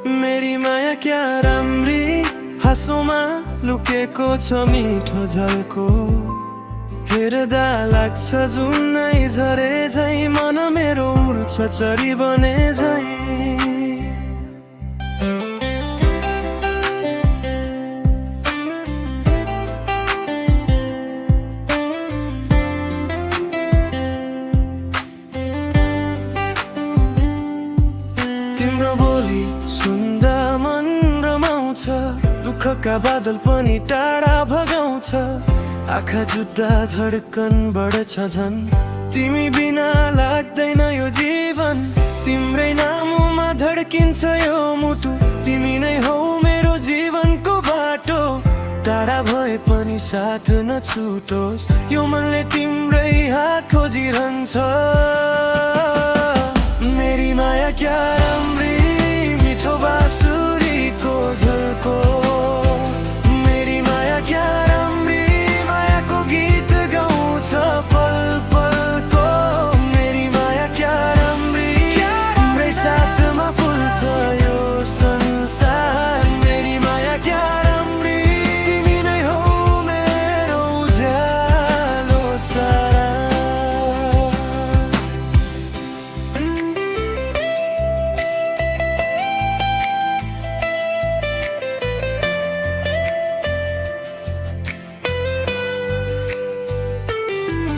मेरी माया क्या राम्री, हाँसोमा लुकेको छ मिठो झल्को। हेर्दा लाग्छ जुनै झरे झै, मन मेरो उड्छ चरी बने झै। तिम्रो बोली सुन्दा मन रमाउँछ, दुःखका बादल पनि टाढा भगाउँछ। आँखा जुत्दा धड्कन बढ्छ झन्, तिमी बिना लाग्दैन यो जीवन। तिम्रै नाममा धड्किन्छ यो मुटु, तिमी नै हौ मेरो जीवनको बाटो। टाढा भए पनि साथ नछुटोस्, यो मनले तिम्रै हात खोजिरहन्छ। मेरी माया क्या राम्री, मिठो बाँसुरीको झल्को। मेरी माया क्या राम्री, मायाको गीत गाउँछ पल पलको। मेरी माया क्या राम्री, तिम्रै साथमा फुल्छ यो संसार। मेरी माया क्या राम्री, तिमी नै हौ मेरो उज्यालो सारा।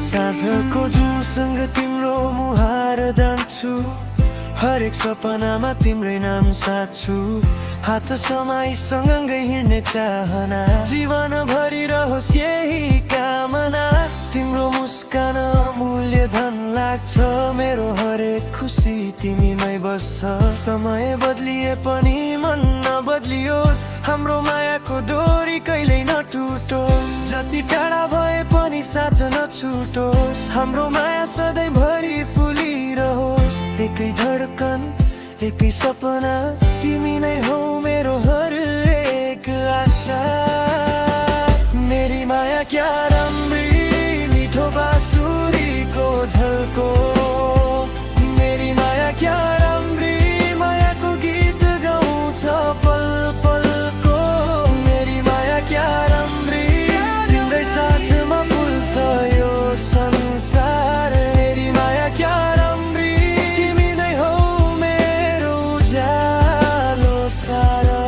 साँझको जुसँग तिम्रो मुहार दाङ्छु, हरेक सपनामा तिम्रै नाम साध्छु। हात समाई सँगै हिँड्ने चाहना, जीवन भरि रहोस् यही कामना। तिम्रो मुस्कान मूल्य धन लाग्छ, मेरो हरेक खुसी तिमीमै बस्छ। समय बदलिए पनि मन नबदलियोस्, हाम्रो मायाको डोरी कहिल्यै नटुटोस्। जति टाढा भए पनि साथ नछुटोस्, हाम्रो माया सधैँभरि फुलिरहोस्। एकै धड्कन एकै सपना, तिमी नै हौ मेरो हरेक आशा। मेरी माया क्या राम्री, मिठो बाँसुरीको झल्को। मेरी माया क्या राम्री, मायाको गीत गाउँछ पल पलको। मेरी माया क्या राम्री, तिम्रै साथमा फुल्छ यो संसार। मेरी माया क्या राम्री, तिमी नै हौ मेरो उज्यालो सारा।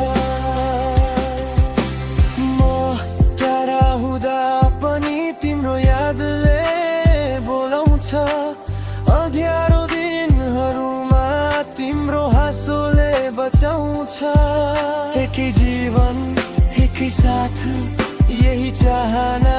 म टाढा हुँदा पनि तिम्रो यादले बोलाउँछ, अँध्यारो दिनहरूमा तिम्रो हाँसोले बचाउँछ। एकै जीवन एकै साथ यही चाहना,